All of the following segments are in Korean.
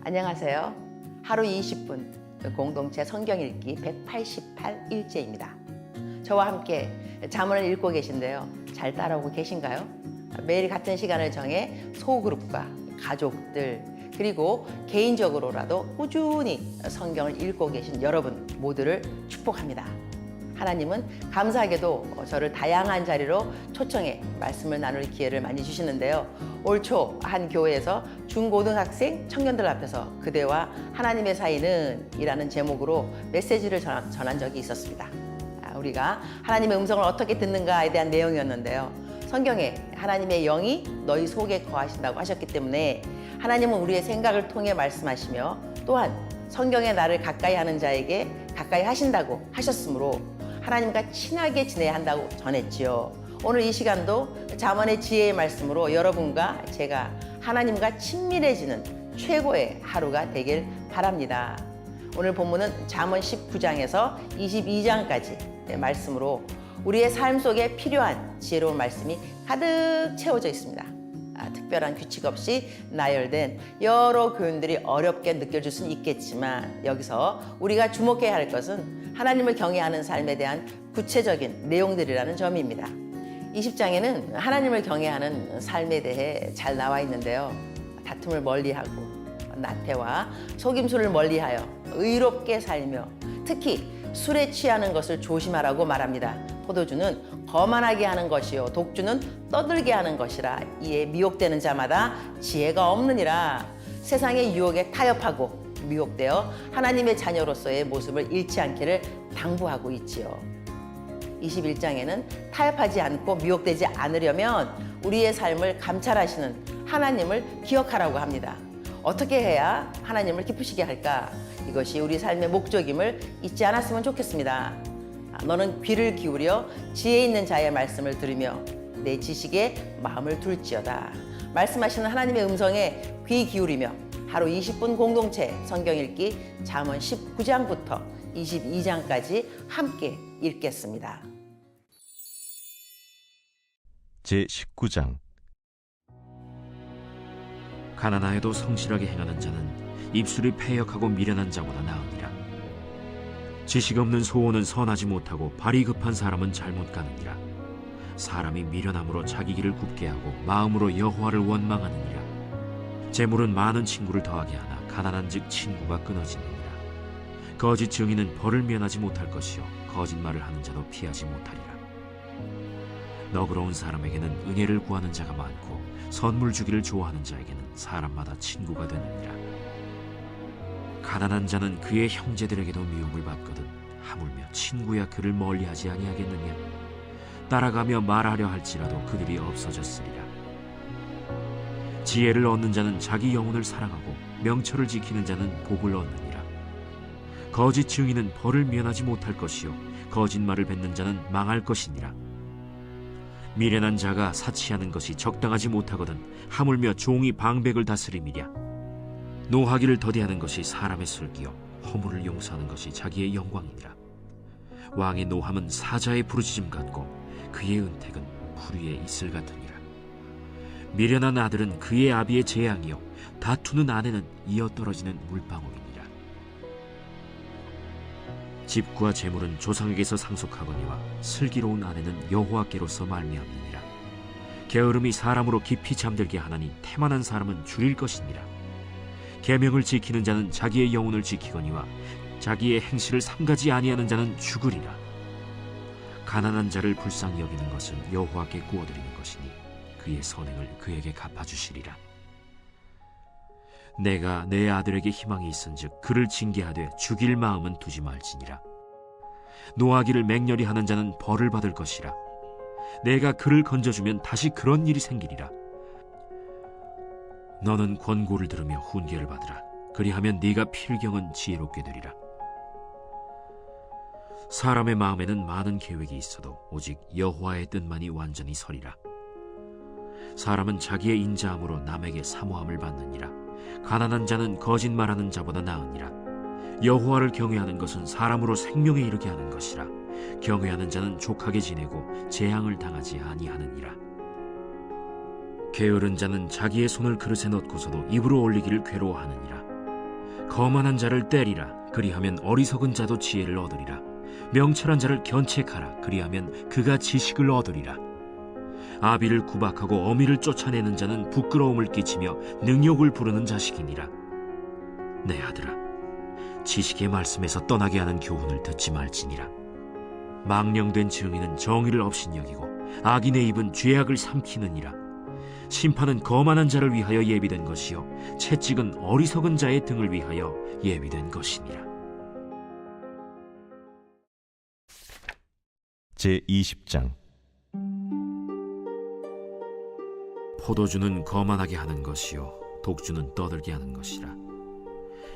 안녕하세요. 하루 20분 공동체 성경 읽기 188일째입니다. 저와 함께 잠언을 읽고 계신데요. 잘 따라오고 계신가요? 매일 같은 시간을 정해 소그룹과 가족들 그리고 개인적으로라도 꾸준히 성경을 읽고 계신 여러분 모두를 축복합니다. 하나님은 감사하게도 저를 다양한 자리로 초청해 말씀을 나눌 기회를 많이 주시는데요. 올 초 한 교회에서 중고등학생 청년들 앞에서 그대와 하나님의 사이는 이라는 제목으로 메시지를 전한 적이 있었습니다. 우리가 하나님의 음성을 어떻게 듣는가에 대한 내용이었는데요. 성경에 하나님의 영이 너희 속에 거하신다고 하셨기 때문에 하나님은 우리의 생각을 통해 말씀하시며 또한 성경에 나를 가까이 하는 자에게 가까이 하신다고 하셨으므로 하나님과 친하게 지내야 한다고 전했지요. 오늘 이 시간도 잠언의 지혜의 말씀으로 여러분과 제가 하나님과 친밀해지는 최고의 하루가 되길 바랍니다. 오늘 본문은 잠언 19장에서 22장까지 말씀으로 우리의 삶 속에 필요한 지혜로운 말씀이 가득 채워져 있습니다. 특별한 규칙 없이 나열된 여러 교훈들이 어렵게 느껴질 수는 있겠지만 여기서 우리가 주목해야 할 것은 하나님을 경외하는 삶에 대한 구체적인 내용들이라는 점입니다. 20장에는 하나님을 경외하는 삶에 대해 잘 나와 있는데요. 다툼을 멀리하고 나태와 속임수를 멀리하여 의롭게 살며 특히 술에 취하는 것을 조심하라고 말합니다. 포도주는 거만하게 하는 것이요 독주는 떠들게 하는 것이라. 이에 미혹되는 자마다 지혜가 없느니라. 세상의 유혹에 타협하고 미혹되어 하나님의 자녀로서의 모습을 잃지 않기를 당부하고 있지요. 21장에는 타협하지 않고 미혹되지 않으려면 우리의 삶을 감찰하시는 하나님을 기억하라고 합니다. 어떻게 해야 하나님을 기쁘시게 할까? 이것이 우리 삶의 목적임을 잊지 않았으면 좋겠습니다. 너는 귀를 기울여 지혜 있는 자의 말씀을 들으며 내 지식에 마음을 둘지어다. 말씀하시는 하나님의 음성에 귀 기울이며 하루 20분 공동체 성경 읽기 잠언 19장부터 22장까지 함께 읽겠습니다. 제19장. 가난하여도 성실하게 행하는 자는 입술이 패역하고 미련한 자보다 나으니라. 지식 없는 소원은 선하지 못하고 발이 급한 사람은 잘못 가느니라. 사람이 미련함으로 자기 길을 굽게 하고 마음으로 여호와를 원망하느니라. 재물은 많은 친구를 더하게 하나 가난한즉 친구가 끊어지느니라. 거짓 증인은 벌을 면하지 못할 것이요 거짓말을 하는 자도 피하지 못하리라. 너그러운 사람에게는 은혜를 구하는 자가 많고 선물 주기를 좋아하는 자에게는 사람마다 친구가 되느니라. 가난한 자는 그의 형제들에게도 미움을 받거든 하물며 친구야 그를 멀리하지 아니하겠느냐. 따라가며 말하려 할지라도 그들이 없어졌으리라. 지혜를 얻는 자는 자기 영혼을 사랑하고 명철을 지키는 자는 복을 얻느니라. 거짓 증인은 벌을 면하지 못할 것이요 거짓말을 뱉는 자는 망할 것이니라. 미련한 자가 사치하는 것이 적당하지 못하거든 하물며 종이 방백을 다스림이랴. 노하기를 더디하는 것이 사람의 슬기요 허물을 용서하는 것이 자기의 영광이니라. 왕의 노함은 사자의 부르짖음 같고 그의 은택은 불위의 이슬 같으니라. 미련한 아들은 그의 아비의 재앙이요 다투는 아내는 이어떨어지는 물방울이니라. 집과 재물은 조상에게서 상속하거니와 슬기로운 아내는 여호와께로서 말미암느니라. 게으름이 사람으로 깊이 잠들게 하나니 태만한 사람은 줄일 것이니라. 계명을 지키는 자는 자기의 영혼을 지키거니와 자기의 행실을 삼가지 아니하는 자는 죽으리라. 가난한 자를 불쌍히 여기는 것은 여호와께 구워드리는 것이니 그의 선행을 그에게 갚아주시리라. 내가 내 아들에게 희망이 있은즉 그를 징계하되 죽일 마음은 두지 말지니라. 노하기를 맹렬히 하는 자는 벌을 받을 것이라. 내가 그를 건져주면 다시 그런 일이 생기리라. 너는 권고를 들으며 훈계를 받으라. 그리하면 네가 필경은 지혜롭게 되리라. 사람의 마음에는 많은 계획이 있어도 오직 여호와의 뜻만이 완전히 서리라. 사람은 자기의 인자함으로 남에게 사모함을 받느니라. 가난한 자는 거짓말하는 자보다 나으니라. 여호와를 경외하는 것은 사람으로 생명에 이르게 하는 것이라. 경외하는 자는 족하게 지내고 재앙을 당하지 아니하느니라. 게으른 자는 자기의 손을 그릇에 넣고서도 입으로 올리기를 괴로워하느니라. 거만한 자를 때리라. 그리하면 어리석은 자도 지혜를 얻으리라. 명철한 자를 견책하라. 그리하면 그가 지식을 얻으리라. 아비를 구박하고 어미를 쫓아내는 자는 부끄러움을 끼치며 능욕을 부르는 자식이니라. 내 아들아, 지식의 말씀에서 떠나게 하는 교훈을 듣지 말지니라. 망령된 증인은 정의를 업신여기고 악인의 입은 죄악을 삼키느니라. 심판은 거만한 자를 위하여 예비된 것이요 채찍은 어리석은 자의 등을 위하여 예비된 것이니라. 제20장. 포도주는 거만하게 하는 것이요 독주는 떠들게 하는 것이라.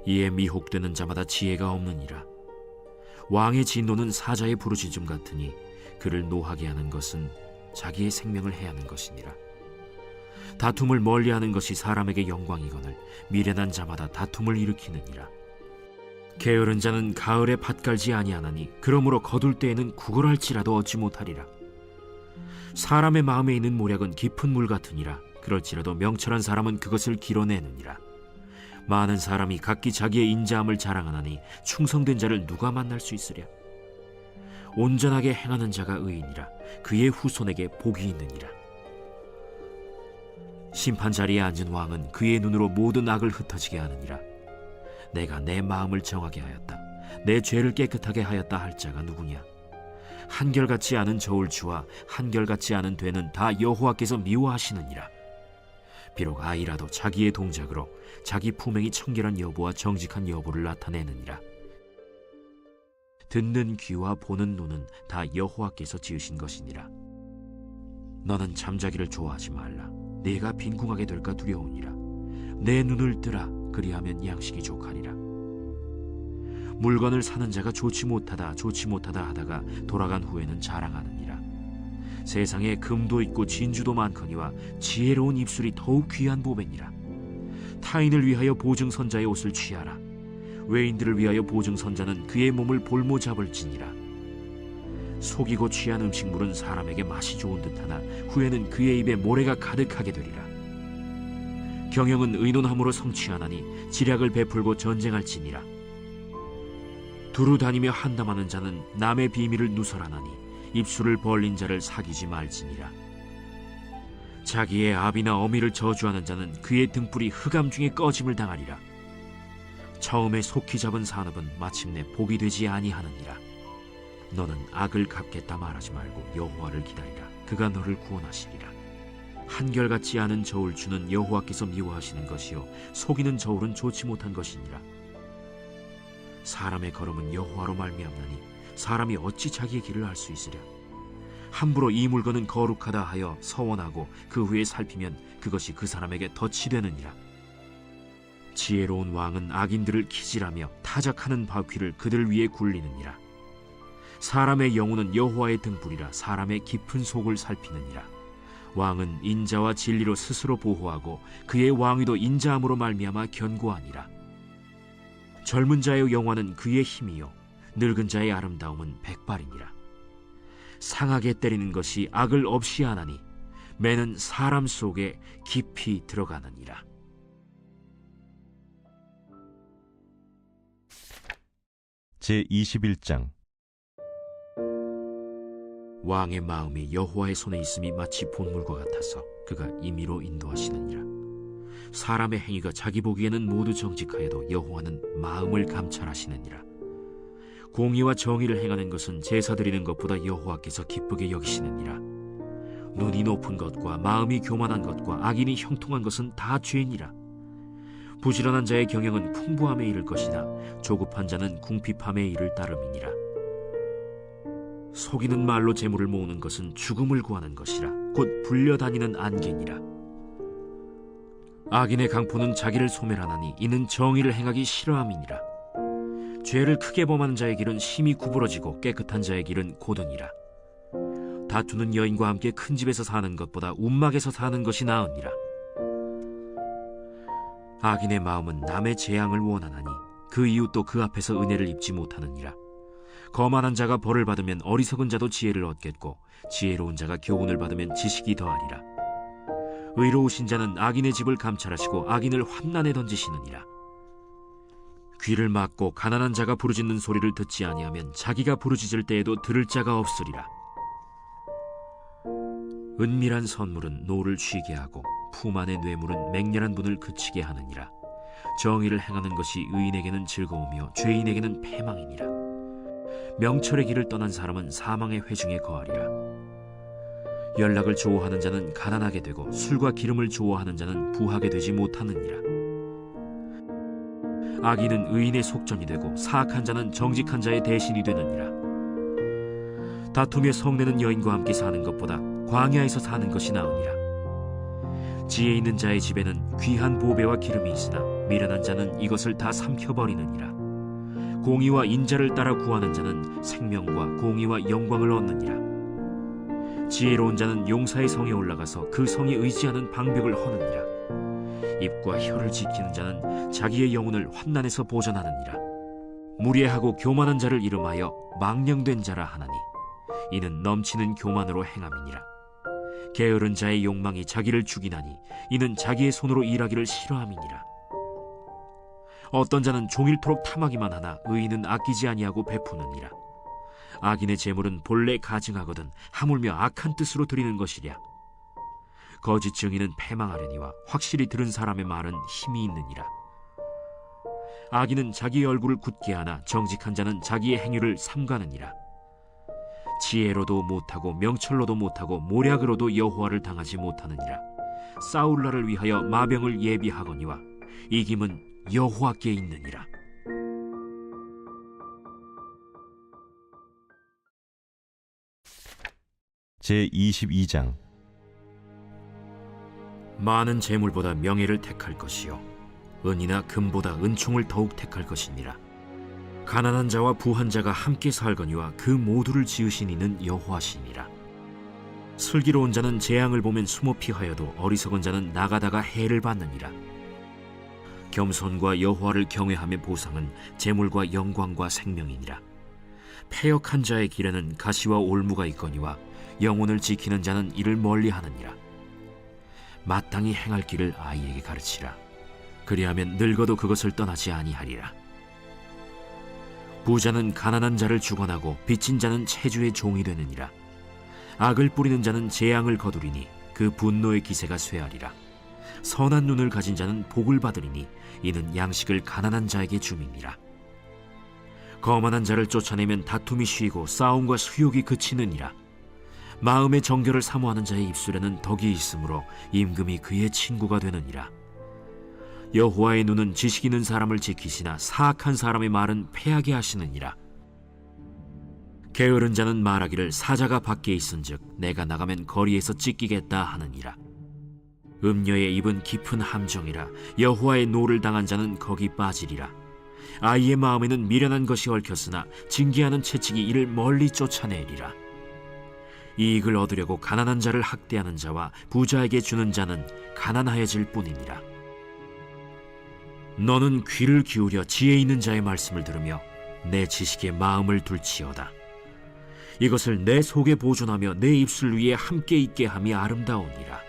이에 미혹되는 자마다 지혜가 없느니라. 왕의 진노는 사자의 부르짖음 같으니 그를 노하게 하는 것은 자기의 생명을 해하는 것이니라. 다툼을 멀리하는 것이 사람에게 영광이거늘 미련한 자마다 다툼을 일으키느니라. 게으른 자는 가을에 밭 갈지 아니하나니 그러므로 거둘 때에는 구걸할지라도 얻지 못하리라. 사람의 마음에 있는 모략은 깊은 물 같으니라. 그럴지라도 명철한 사람은 그것을 길어내느니라. 많은 사람이 각기 자기의 인자함을 자랑하나니 충성된 자를 누가 만날 수 있으랴. 온전하게 행하는 자가 의인이라. 그의 후손에게 복이 있느니라. 심판 자리에 앉은 왕은 그의 눈으로 모든 악을 흩어지게 하느니라. 내가 내 마음을 정하게 하였다. 내 죄를 깨끗하게 하였다 할 자가 누구냐? 한결같지 않은 저울추와 한결같지 않은 되는 다 여호와께서 미워하시느니라. 비록 아이라도 자기의 동작으로 자기 품행이 청결한 여부와 정직한 여부를 나타내느니라. 듣는 귀와 보는 눈은 다 여호와께서 지으신 것이니라. 너는 잠자기를 좋아하지 말라. 네가 빈궁하게 될까 두려우니라. 내 눈을 뜨라. 그리하면 양식이 족하리라. 물건을 사는 자가 좋지 못하다 하다가 돌아간 후에는 자랑하느니라. 세상에 금도 있고 진주도 많거니와 지혜로운 입술이 더욱 귀한 보배니라. 타인을 위하여 보증선자의 옷을 취하라. 외인들을 위하여 보증선자는 그의 몸을 볼모 잡을지니라. 속이고 취한 음식물은 사람에게 맛이 좋은 듯하나 후에는 그의 입에 모래가 가득하게 되리라. 경영은 의논함으로 성취하나니 지략을 베풀고 전쟁할지니라. 두루 다니며 한담하는 자는 남의 비밀을 누설하나니 입술을 벌린 자를 사귀지 말지니라. 자기의 아비나 어미를 저주하는 자는 그의 등불이 흑암 중에 꺼짐을 당하리라. 처음에 속히 잡은 산업은 마침내 복이 되지 아니하느니라. 너는 악을 갚겠다 말하지 말고 여호와를 기다리라. 그가 너를 구원하시리라. 한결같지 않은 저울추는 여호와께서 미워하시는 것이요 속이는 저울은 좋지 못한 것이니라. 사람의 걸음은 여호와로 말미암나니 사람이 어찌 자기의 길을 알 수 있으랴. 함부로 이 물건은 거룩하다 하여 서원하고 그 후에 살피면 그것이 그 사람에게 덫이 되느니라. 지혜로운 왕은 악인들을 기질하며 타작하는 바퀴를 그들 위에 굴리느니라. 사람의 영혼은 여호와의 등불이라. 사람의 깊은 속을 살피느니라. 왕은 인자와 진리로 스스로 보호하고 그의 왕위도 인자함으로 말미암아 견고하니라. 젊은 자의 영화는 그의 힘이요 늙은 자의 아름다움은 백발이니라. 상하게 때리는 것이 악을 없이 하나니 매는 사람 속에 깊이 들어가느니라. 제21장. 왕의 마음이 여호와의 손에 있음이 마치 본물과 같아서 그가 임의로 인도하시느니라. 사람의 행위가 자기 보기에는 모두 정직하여도 여호와는 마음을 감찰하시느니라. 공의와 정의를 행하는 것은 제사 드리는 것보다 여호와께서 기쁘게 여기시느니라. 눈이 높은 것과 마음이 교만한 것과 악인이 형통한 것은 다 죄니라. 부지런한 자의 경영은 풍부함에 이를 것이나 조급한 자는 궁핍함에 이를 따름이니라. 속이는 말로 재물을 모으는 것은 죽음을 구하는 것이라. 곧 불려다니는 안개니라. 악인의 강포는 자기를 소멸하나니 이는 정의를 행하기 싫어함이니라. 죄를 크게 범하는 자의 길은 심히 구부러지고 깨끗한 자의 길은 고드니라. 다투는 여인과 함께 큰 집에서 사는 것보다 움막에서 사는 것이 나으니라. 악인의 마음은 남의 재앙을 원하나니 그 이웃도 그 앞에서 은혜를 입지 못하느니라. 거만한 자가 벌을 받으면 어리석은 자도 지혜를 얻겠고 지혜로운 자가 교훈을 받으면 지식이 더하리라. 의로우신 자는 악인의 집을 감찰하시고 악인을 환난에 던지시느니라. 귀를 막고 가난한 자가 부르짖는 소리를 듣지 아니하면 자기가 부르짖을 때에도 들을 자가 없으리라. 은밀한 선물은 노를 쉬게 하고 품 안의 뇌물은 맹렬한 분을 그치게 하느니라. 정의를 행하는 것이 의인에게는 즐거우며 죄인에게는 패망이니라. 명철의 길을 떠난 사람은 사망의 회중에 거하리라. 연락을 좋아하는 자는 가난하게 되고 술과 기름을 좋아하는 자는 부하게 되지 못하느니라. 악인은 의인의 속전이 되고 사악한 자는 정직한 자의 대신이 되느니라. 다투며 성내는 여인과 함께 사는 것보다 광야에서 사는 것이 나으니라. 지혜 있는 자의 집에는 귀한 보배와 기름이 있으나 미련한 자는 이것을 다 삼켜버리느니라. 공의와 인자를 따라 구하는 자는 생명과 공의와 영광을 얻느니라. 지혜로운 자는 용사의 성에 올라가서 그 성이 의지하는 방벽을 허느니라. 입과 혀를 지키는 자는 자기의 영혼을 환난에서 보전하느니라. 무례하고 교만한 자를 이름하여 망령된 자라 하나니 이는 넘치는 교만으로 행함이니라. 게으른 자의 욕망이 자기를 죽이나니 이는 자기의 손으로 일하기를 싫어함이니라. 어떤 자는 종일토록 탐하기만 하나 의인은 아끼지 아니하고 베푸느니라. 악인의 재물은 본래 가증하거든 하물며 악한 뜻으로 드리는 것이랴. 거짓 증인은 패망하려니와 확실히 들은 사람의 말은 힘이 있느니라. 악인은 자기의 얼굴을 굳게 하나 정직한 자는 자기의 행위를 삼가느니라. 지혜로도 못하고 명철로도 못하고 모략으로도 여호와를 당하지 못하느니라. 싸울 날을 위하여 마병을 예비하거니와 이김은 여호와께 있느니라. 제22장. 많은 재물보다 명예를 택할 것이요 은이나 금보다 은총을 더욱 택할 것이니라. 가난한 자와 부한 자가 함께 살거니와 그 모두를 지으신 이는 여호와시니라. 슬기로운 자는 재앙을 보면 숨어 피하여도 어리석은 자는 나가다가 해를 받느니라. 겸손과 여호와를 경외함의 보상은 재물과 영광과 생명이니라. 패역한 자의 길에는 가시와 올무가 있거니와 영혼을 지키는 자는 이를 멀리하느니라. 마땅히 행할 길을 아이에게 가르치라. 그리하면 늙어도 그것을 떠나지 아니하리라. 부자는 가난한 자를 주관하고 빚진 자는 체주의 종이 되느니라. 악을 뿌리는 자는 재앙을 거두리니 그 분노의 기세가 쇠하리라. 선한 눈을 가진 자는 복을 받으리니 이는 양식을 가난한 자에게 줌이니라. 거만한 자를 쫓아내면 다툼이 쉬고 싸움과 수욕이 그치느니라. 마음의 정결을 사모하는 자의 입술에는 덕이 있으므로 임금이 그의 친구가 되느니라. 여호와의 눈은 지식 있는 사람을 지키시나 사악한 사람의 말은 패하게 하시느니라. 게으른 자는 말하기를 사자가 밖에 있은즉 내가 나가면 거리에서 찢기겠다 하느니라. 음녀의 입은 깊은 함정이라. 여호와의 노를 당한 자는 거기 빠지리라. 아이의 마음에는 미련한 것이 얽혔으나 징계하는 채찍이 이를 멀리 쫓아내리라. 이익을 얻으려고 가난한 자를 학대하는 자와 부자에게 주는 자는 가난하여질 뿐이니라. 너는 귀를 기울여 지혜 있는 자의 말씀을 들으며 내 지식에 마음을 둘지어다. 이것을 내 속에 보존하며 내 입술 위에 함께 있게 함이 아름다우니라.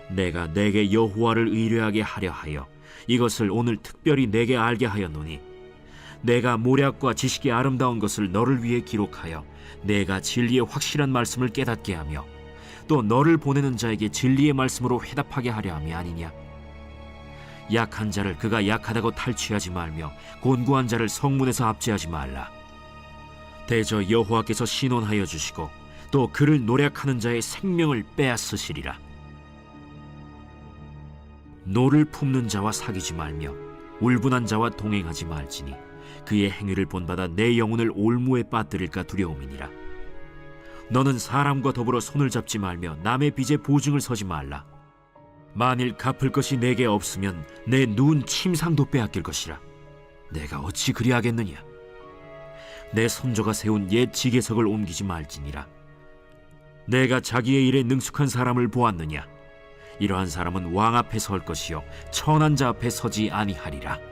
내가 내게 여호와를 의뢰하게 하려 하여 이것을 오늘 특별히 내게 알게 하였노니 내가 모략과 지식이 아름다운 것을 너를 위해 기록하여 내가 진리의 확실한 말씀을 깨닫게 하며 또 너를 보내는 자에게 진리의 말씀으로 회답하게 하려 함이 아니냐. 약한 자를 그가 약하다고 탈취하지 말며 곤고한 자를 성문에서 압제하지 말라. 대저 여호와께서 신원하여 주시고 또 그를 노략하는 자의 생명을 빼앗으시리라. 노를 품는 자와 사귀지 말며 울분한 자와 동행하지 말지니 그의 행위를 본받아 내 영혼을 올무에 빠뜨릴까 두려움이니라. 너는 사람과 더불어 손을 잡지 말며 남의 빚에 보증을 서지 말라. 만일 갚을 것이 내게 없으면 내 누운 침상도 빼앗길 것이라. 내가 어찌 그리하겠느냐. 내 손조가 세운 옛 지게석을 옮기지 말지니라. 내가 자기의 일에 능숙한 사람을 보았느냐. 이러한 사람은 왕 앞에 설 것이요 천한 자 앞에 서지 아니하리라.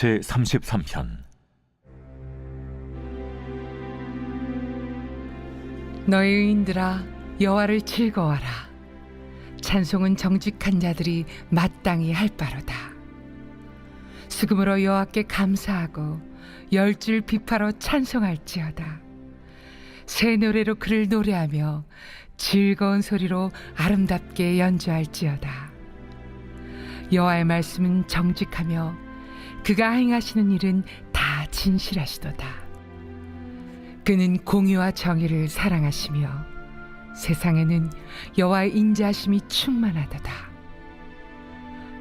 제33편. 너희 의인들아 여호와를 즐거워하라. 찬송은 정직한 자들이 마땅히 할 바로다. 수금으로 여호와께 감사하고 열줄 비파로 찬송할지어다. 새 노래로 그를 노래하며 즐거운 소리로 아름답게 연주할지어다. 여호와의 말씀은 정직하며 그가 행하시는 일은 다 진실하시도다. 그는 공의와 정의를 사랑하시며 세상에는 여호와의 인자하심이 충만하도다.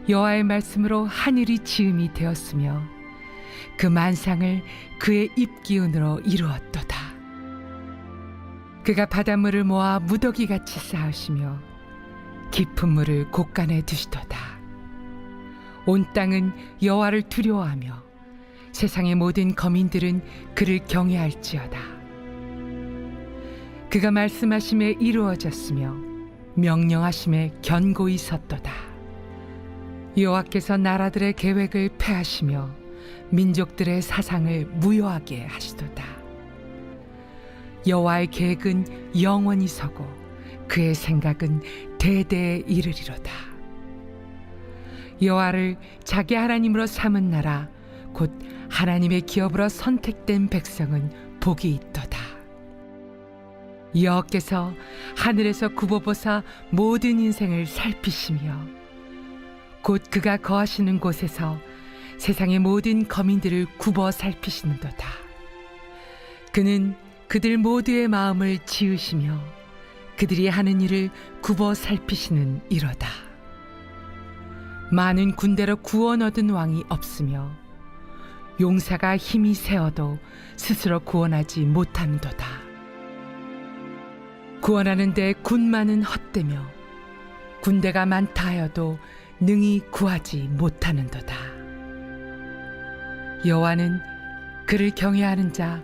여호와의 말씀으로 하늘이 지음이 되었으며 그 만상을 그의 입기운으로 이루었도다. 그가 바닷물을 모아 무더기같이 쌓으시며 깊은 물을 곳간에 두시도다. 온 땅은 여호와를 두려워하며 세상의 모든 거민들은 그를 경외할지어다. 그가 말씀하심에 이루어졌으며 명령하심에 견고히 섰도다. 여호와께서 나라들의 계획을 폐하시며 민족들의 사상을 무효하게 하시도다. 여호와의 계획은 영원히 서고 그의 생각은 대대에 이르리로다. 여호와를 자기 하나님으로 삼은 나라 곧 하나님의 기업으로 선택된 백성은 복이 있도다. 여호와께서 하늘에서 굽어보사 모든 인생을 살피시며 곧 그가 거하시는 곳에서 세상의 모든 거민들을 굽어 살피시는도다. 그는 그들 모두의 마음을 지으시며 그들이 하는 일을 굽어 살피시는 이로다. 많은 군대로 구원 얻은 왕이 없으며 용사가 힘이 세어도 스스로 구원하지 못하는도다. 구원하는데 군마는 헛되며 군대가 많다 하여도 능히 구하지 못하는도다. 여호와는 그를 경외하는 자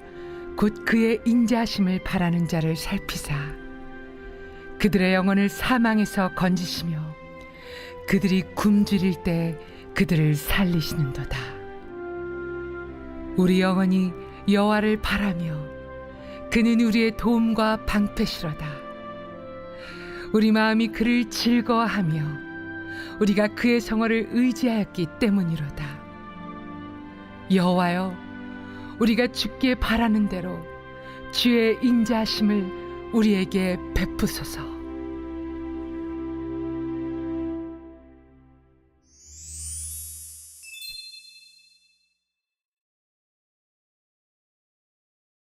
곧 그의 인자하심을 바라는 자를 살피사 그들의 영혼을 사망에서 건지시며 그들이 굶주릴 때 그들을 살리시는도다. 우리 영혼이 여호와를 바라며 그는 우리의 도움과 방패시로다. 우리 마음이 그를 즐거워하며 우리가 그의 성호를 의지하였기 때문이로다. 여호와여, 우리가 주께 바라는 대로 주의 인자하심을 우리에게 베푸소서.